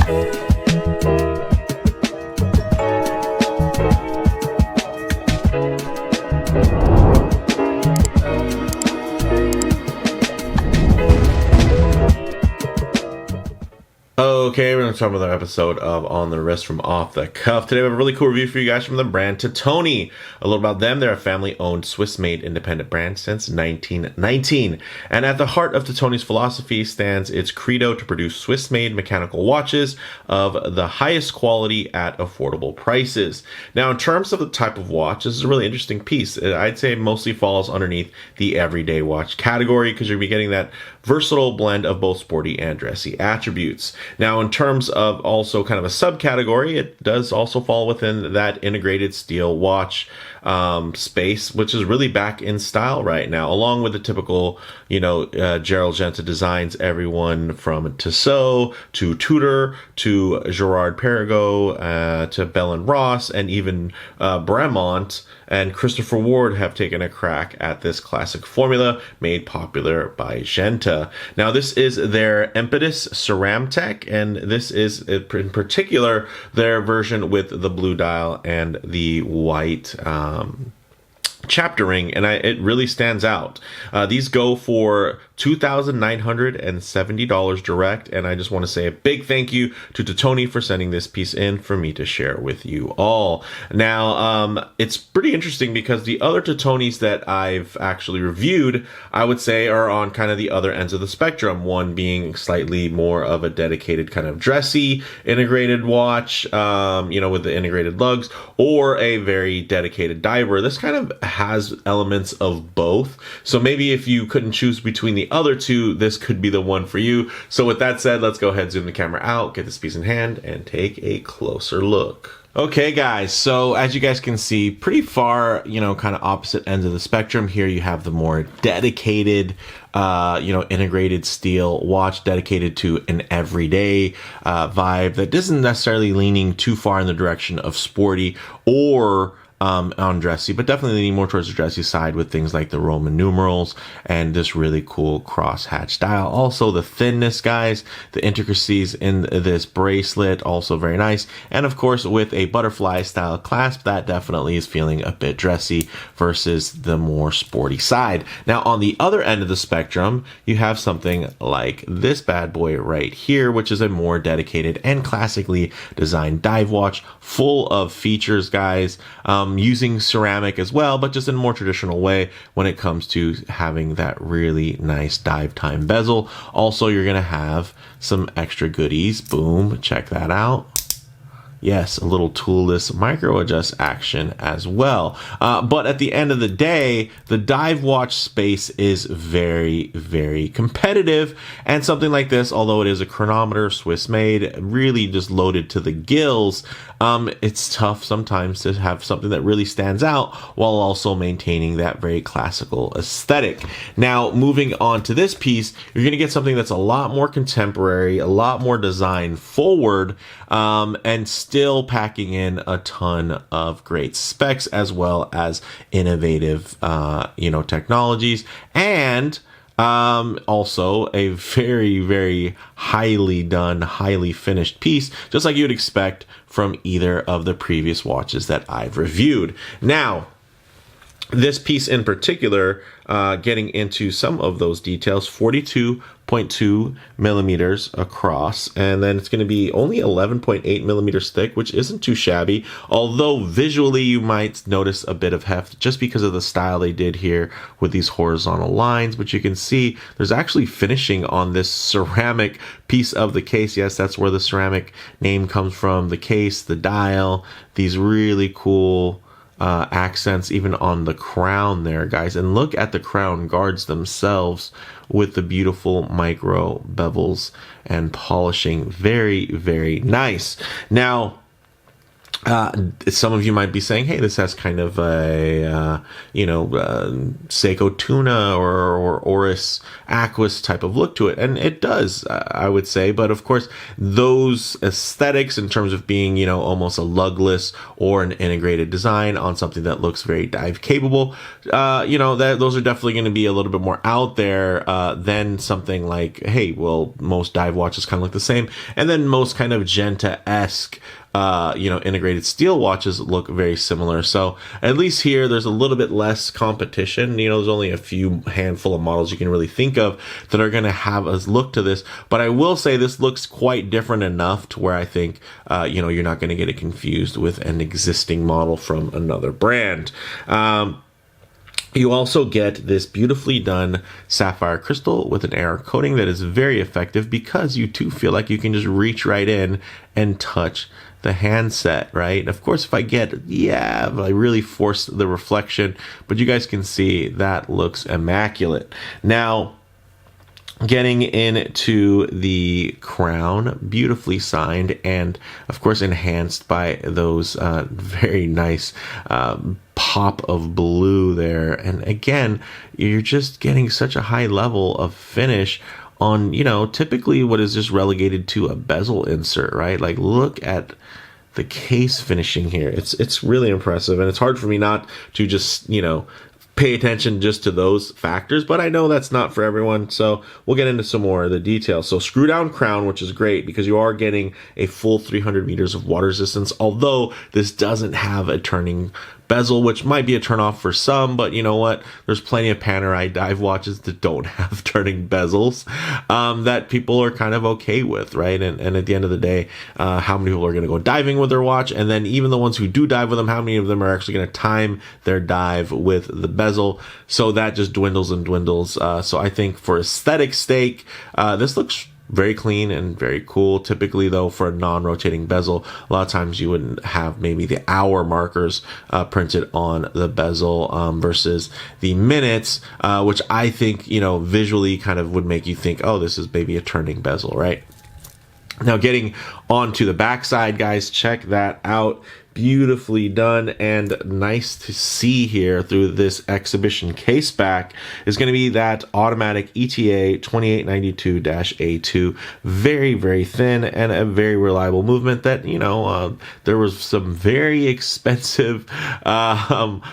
Okay, we're going to talk about another episode of On the Wrist from Off the Cuff. Today we have a really cool review for you guys from the brand Titoni. A little about them. They're a family-owned, Swiss-made independent brand since 1919. And at the heart of Titoni's philosophy stands its credo to produce Swiss-made mechanical watches of the highest quality at affordable prices. Now, in terms of the type of watch, this is a really interesting piece. I'd say it mostly falls underneath the everyday watch category because you'll be getting that versatile blend of both sporty and dressy attributes. Now, in terms of also kind of a subcategory, it does also fall within that integrated steel watch space, which is really back in style right now, along with the typical, Gerald Genta designs, everyone from Tissot to Tudor to Gerard Perregaux to Bell and Ross, and even Bremont and Christopher Ward have taken a crack at this classic formula made popular by Genta. Now, this is their Impetus CeramTech, and this is in particular their version with the blue dial and the white chapter ring, and it really stands out. These go for $2,970 direct, and I just want to say a big thank you to Titoni for sending this piece in for me to share with you all. Now, it's pretty interesting because the other Titonis that I've actually reviewed, I would say, are on kind of the other ends of the spectrum, one being slightly more of a dedicated kind of dressy integrated watch, with the integrated lugs, or a very dedicated diver. This kind of has elements of both. So maybe if you couldn't choose between the other two, this could be the one for you. So with that said, let's go ahead, zoom the camera out, get this piece in hand, and take a closer look. Okay, guys, so as you guys can see, pretty far, kind of opposite ends of the spectrum. Here you have the more dedicated, integrated steel watch dedicated to an everyday vibe that isn't necessarily leaning too far in the direction of sporty or on dressy, but definitely leaning more towards the dressy side with things like the Roman numerals and this really cool cross-hatch dial. Also, the thinness, guys, the intricacies in this bracelet, also very nice. And of course, with a butterfly style clasp, that definitely is feeling a bit dressy versus the more sporty side. Now, on the other end of the spectrum, you have something like this bad boy right here, which is a more dedicated and classically designed dive watch, full of features, guys. Using ceramic as well, but just in a more traditional way when it comes to having that really nice dive time bezel. Also, you're going to have some extra goodies. Boom, check that out. Yes, a little toolless micro adjust action as well. But at the end of the day, the dive watch space is very, very competitive. And something like this, although it is a chronometer, Swiss made, really just loaded to the gills, it's tough sometimes to have something that really stands out while also maintaining that very classical aesthetic. Now, moving on to this piece, you're going to get something that's a lot more contemporary, a lot more design forward, and still packing in a ton of great specs as well as innovative, technologies, and also a very, very highly done, highly finished piece, just like you'd expect from either of the previous watches that I've reviewed. Now, this piece in particular, getting into some of those details, 42.2 millimeters across, and then it's going to be only 11.8 millimeters thick, which isn't too shabby, although visually you might notice a bit of heft just because of the style they did here with these horizontal lines. But you can see there's actually finishing on this ceramic piece of the case. Yes, that's where the ceramic name comes from, the case, the dial, these really cool accents even on the crown there, guys. And look at the crown guards themselves with the beautiful micro bevels and polishing. Very, very nice. Now, Some of you might be saying, hey, this has kind of a, Seiko Tuna or Oris Aquas type of look to it. And it does, I would say. But of course, those aesthetics in terms of being, almost a lugless or an integrated design on something that looks very dive capable, those are definitely going to be a little bit more out there than something like, hey, well, most dive watches kind of look the same. And then most kind of Genta-esque integrated steel watches look very similar. So at least here, there's a little bit less competition. There's only a few handful of models you can really think of that are going to have us look to this. But I will say this looks quite different enough to where I think, you're not going to get it confused with an existing model from another brand. You also get this beautifully done sapphire crystal with an air coating that is very effective because you too feel like you can just reach right in and touch the handset, right? Of course, if I really force the reflection, but you guys can see that looks immaculate. Now, getting into the crown, beautifully signed and of course enhanced by those very nice pop of blue there. And again, you're just getting such a high level of finish on, typically what is just relegated to a bezel insert, right? Like, look at the case finishing here. It's really impressive, and it's hard for me not to just, pay attention just to those factors, but I know that's not for everyone, so we'll get into some more of the details. So screw down crown, which is great because you are getting a full 300 meters of water resistance, although this doesn't have a turning bezel, which might be a turnoff for some, but you know what? There's plenty of Panerai dive watches that don't have turning bezels that people are kind of okay with, right? And at the end of the day, how many people are going to go diving with their watch? And then even the ones who do dive with them, how many of them are actually going to time their dive with the bezel? So that just dwindles and dwindles. So I think for aesthetic sake, this looks very clean and very cool. Typically, though, for a non-rotating bezel, a lot of times you wouldn't have maybe the hour markers printed on the bezel versus the minutes, which I think, visually kind of would make you think, oh, this is maybe a turning bezel, right? Now, getting onto the backside, guys, check that out. Beautifully done and nice to see here through this exhibition case back is going to be that automatic ETA 2892-A2. Very, very thin and a very reliable movement that, there was some very expensive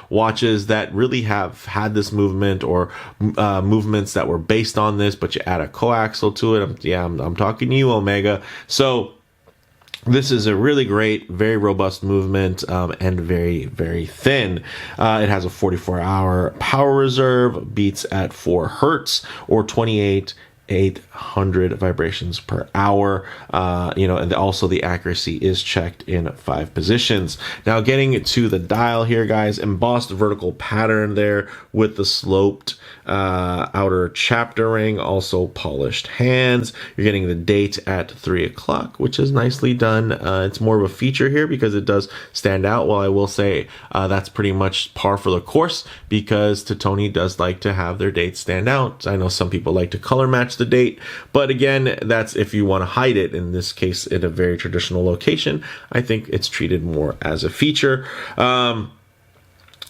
watches that really have had this movement or movements that were based on this, but you add a coaxial to it. I'm talking to you, Omega. So this is a really great, very robust movement and very, very thin. It has a 44-hour power reserve, beats at 4 hertz or 28,800 vibrations per hour. And also the accuracy is checked in 5 positions. Now, getting to the dial here, guys, embossed vertical pattern there with the sloped outer chapter ring, also polished hands. You're getting the date at 3 o'clock, which is nicely done. It's more of a feature here because it does stand out. Well, I will say that's pretty much par for the course because Titoni does like to have their dates stand out. I know some people like to color match the date, but again, that's if you want to hide it. In this case, in a very traditional location, I think it's treated more as a feature.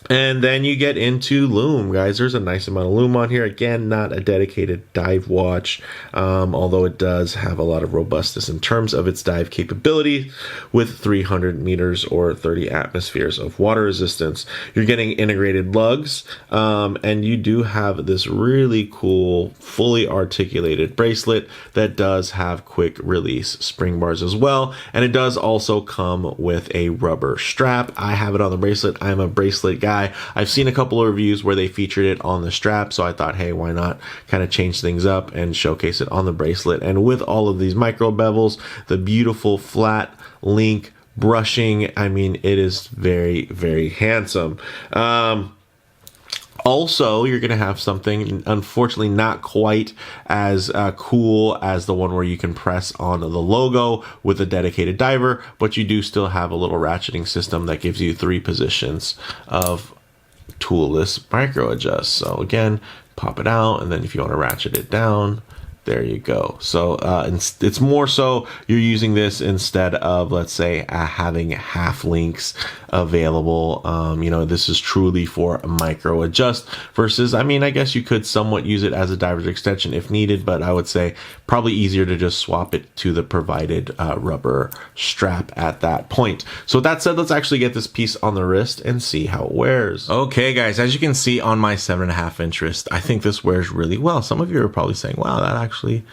And then you get into Lume, guys. There's a nice amount of Lume on here. Again, not a dedicated dive watch, although it does have a lot of robustness in terms of its dive capability with 300 meters or 30 atmospheres of water resistance. You're getting integrated lugs, and you do have this really cool, fully articulated bracelet that does have quick release spring bars as well. And it does also come with a rubber strap. I have it on the bracelet. I'm a bracelet guy. I've seen a couple of reviews where they featured it on the strap, so I thought, hey, why not kind of change things up and showcase it on the bracelet. And with all of these micro bevels, the beautiful flat link brushing, I mean, it is very, very handsome. Also, you're going to have something, unfortunately, not quite as cool as the one where you can press on the logo with a dedicated diver, but you do still have a little ratcheting system that gives you 3 positions of toolless micro adjust. So again, pop it out, and then if you want to ratchet it down, There you go. So it's more so you're using this instead of, let's say, having half links available. This is truly for micro adjust versus, I mean, I guess you could somewhat use it as a diver's extension if needed, but I would say probably easier to just swap it to the provided rubber strap at that point. So with that said, let's actually get this piece on the wrist and see how it wears. Okay, guys, as you can see on my 7.5-inch wrist, I think this wears really well. Some of you are probably saying, wow, that actually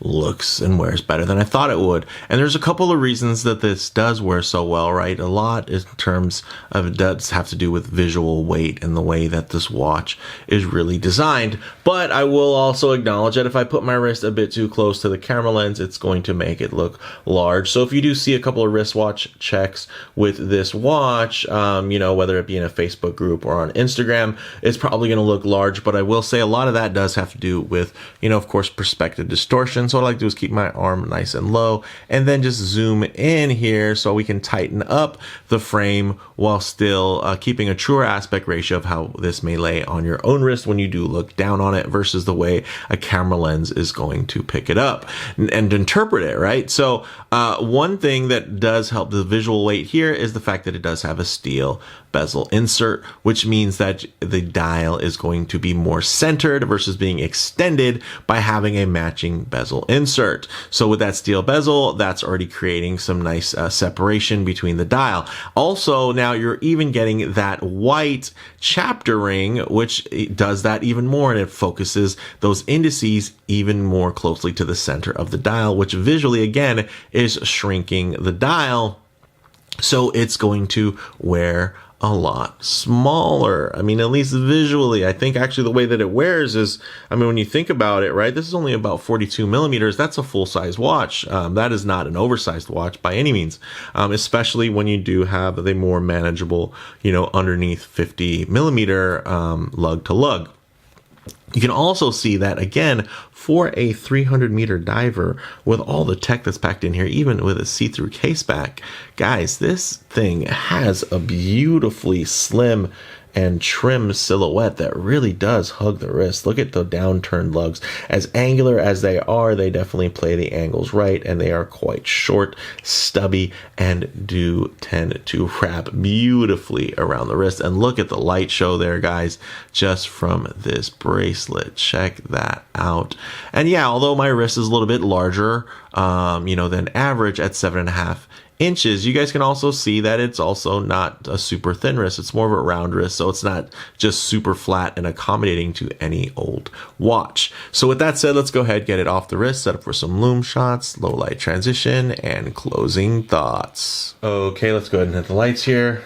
looks and wears better than I thought it would. And there's a couple of reasons that this does wear so well, right? A lot in terms of it does have to do with visual weight and the way that this watch is really designed. But I will also acknowledge that if I put my wrist a bit too close to the camera lens, it's going to make it look large. So if you do see a couple of wristwatch checks with this watch, whether it be in a Facebook group or on Instagram, it's probably going to look large. But I will say a lot of that does have to do with, of course, perspective distortion. So what I like to do is keep my arm nice and low and then just zoom in here so we can tighten up the frame while still keeping a truer aspect ratio of how this may lay on your own wrist when you do look down on it versus the way a camera lens is going to pick it up and interpret it, right? So one thing that does help the visual weight here is the fact that it does have a steel bezel insert, which means that the dial is going to be more centered versus being extended by having a matching bezel insert. So with that steel bezel, that's already creating some nice separation between the dial. Also, now you're even getting that white chapter ring, which does that even more, and it focuses those indices even more closely to the center of the dial, which visually, again, is shrinking the dial. So it's going to wear a lot smaller. I mean, at least visually, I think actually the way that it wears is, I mean, when you think about it, right, this is only about 42 millimeters. That's a full size watch. That is not an oversized watch by any means, especially when you do have the more manageable, underneath 50 millimeter lug to lug. You can also see that, again, for a 300-meter diver with all the tech that's packed in here, even with a see-through case back, guys, this thing has a beautifully slim and trim silhouette that really does hug the wrist. Look at the downturned lugs. As angular as they are, they definitely play the angles right, and they are quite short, stubby, and do tend to wrap beautifully around the wrist. And look at the light show there, guys, just from this bracelet. Check that out. And yeah, although my wrist is a little bit larger, than average at 7.5 inches, you guys can also see that it's also not a super thin wrist. It's more of a round wrist, so it's not just super flat and accommodating to any old watch. So with that said, let's go ahead, get it off the wrist, set up for some Lume shots, low light transition, and closing thoughts. Okay, let's go ahead and hit the lights here.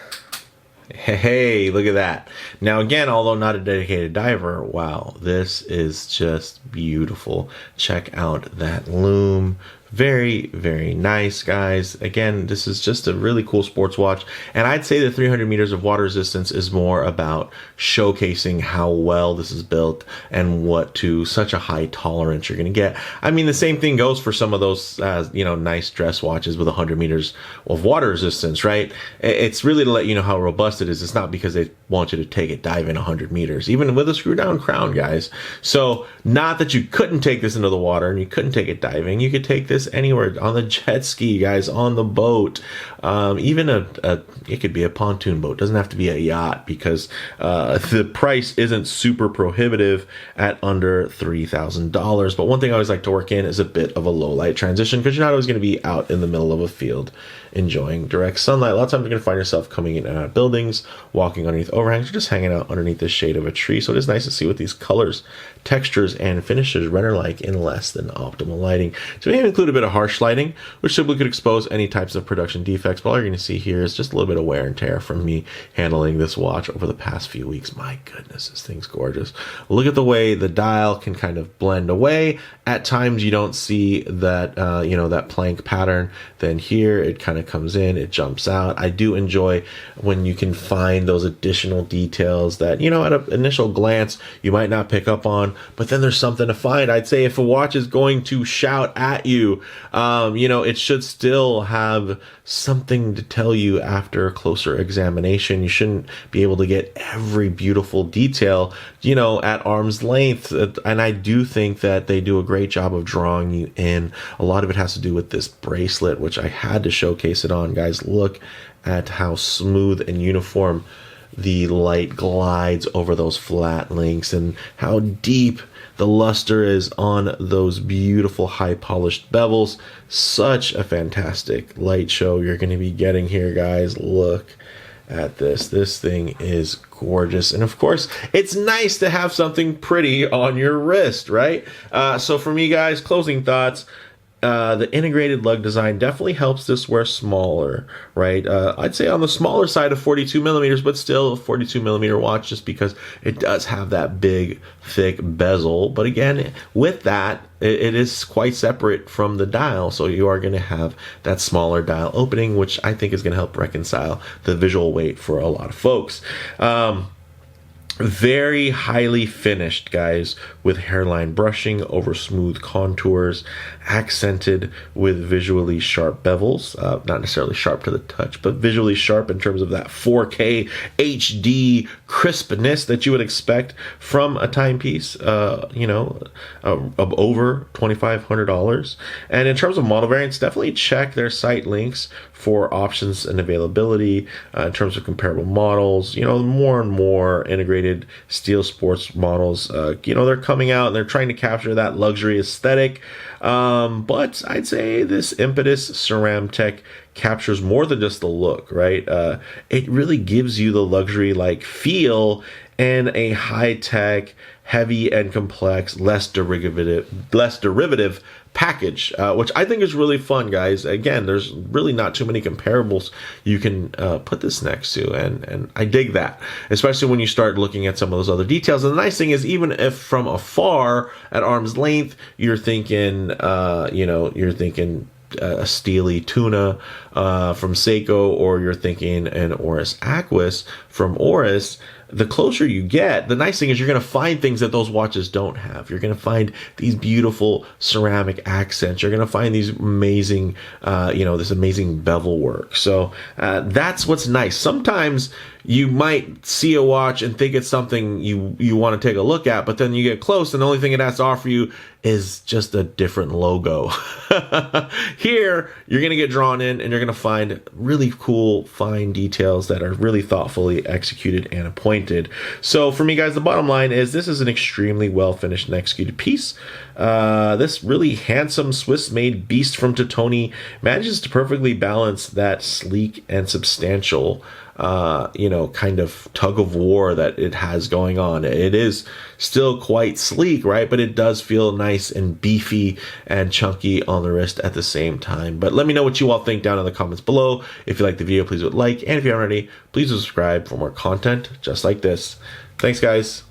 Hey, look at that. Now again, although not a dedicated diver, wow, this is just beautiful. Check out that Lume. Very, very nice, guys. Again, this is just a really cool sports watch. And I'd say the 300 meters of water resistance is more about showcasing how well this is built and what to such a high tolerance you're going to get. I mean, the same thing goes for some of those, nice dress watches with 100 meters of water resistance, right? It's really to let you know how robust it is. It's not because they want you to take it diving 100 meters, even with a screw down crown, guys. So not that you couldn't take this into the water and you couldn't take it diving. You could take this anywhere, on the jet ski, guys, on the boat, even it could be a pontoon boat. It doesn't have to be a yacht, because the price isn't super prohibitive at under $3,000. But one thing I always like to work in is a bit of a low light transition, because you're not always going to be out in the middle of a field enjoying direct sunlight. A lot of times you're going to find yourself coming in and out of buildings, walking underneath overhangs, or just hanging out underneath the shade of a tree. So it is nice to see what these colors, textures, and finishes render like in less than optimal lighting. So we have included a bit of harsh lighting, which simply could expose any types of production defects. But all you're going to see here is just a little bit of wear and tear from me handling this watch over the past few weeks. My goodness, this thing's gorgeous. Look at the way the dial can kind of blend away. At times you don't see that, that plank pattern. Then here it kind of comes in, it jumps out. I do enjoy when you can find those additional details that, at an initial glance, you might not pick up on, down, but then there's something to find. I'd say if a watch is going to shout at you, it should still have something to tell you after a closer examination. You shouldn't be able to get every beautiful detail, at arm's length. And I do think that they do a great job of drawing you in. A lot of it has to do with this bracelet, which I had to showcase it on. Guys, look at how smooth and uniform the light glides over those flat links and how deep the luster is on those beautiful high polished bevels. Such a fantastic light show you're going to be getting here, guys. Look at this. This thing is gorgeous. And of course, it's nice to have something pretty on your wrist, right? So for me, guys, closing thoughts. The integrated lug design definitely helps this wear smaller, right? I'd say on the smaller side of 42 millimeters, but still a 42 millimeter watch, just because it does have that big, thick bezel. But again, with that, it is quite separate from the dial. So you are going to have that smaller dial opening, which I think is going to help reconcile the visual weight for a lot of folks. Very highly finished, guys, with hairline brushing over smooth contours, accented with visually sharp bevels. Not necessarily sharp to the touch, but visually sharp in terms of that 4K HD crispness that you would expect from a timepiece, of over $2,500. And in terms of model variants, definitely check their site links for options and availability in terms of comparable models. More and more integrated steel sports models, they're coming out and they're trying to capture that luxury aesthetic. But I'd say this Impetus CeramTech captures more than just the look, right? It really gives you the luxury-like feel and a high-tech, heavy and complex, less derivative package, which I think is really fun, guys. Again, there's really not too many comparables you can put this next to, and I dig that, especially when you start looking at some of those other details. And the nice thing is, even if from afar at arm's length, you're thinking, a steely tuna from Seiko, or you're thinking an Oris Aquis from Oris, the closer you get, the nice thing is you're going to find things that those watches don't have. You're going to find these beautiful ceramic accents. You're going to find these amazing, this amazing bevel work. So that's what's nice. Sometimes you might see a watch and think it's something you want to take a look at, but then you get close and the only thing it has to offer you is just a different logo. Here, you're going to get drawn in and you're going to find really cool, fine details that are really thoughtfully executed and appointed. So for me, guys, the bottom line is this is an extremely well-finished and executed piece. This really handsome Swiss-made beast from Titoni manages to perfectly balance that sleek and substantial kind of tug of war that it has going on. It is still quite sleek, right? But it does feel nice and beefy and chunky on the wrist at the same time. But let me know what you all think down in the comments below. If you like the video, please do like. And if you haven't already, please subscribe for more content just like this. Thanks, guys.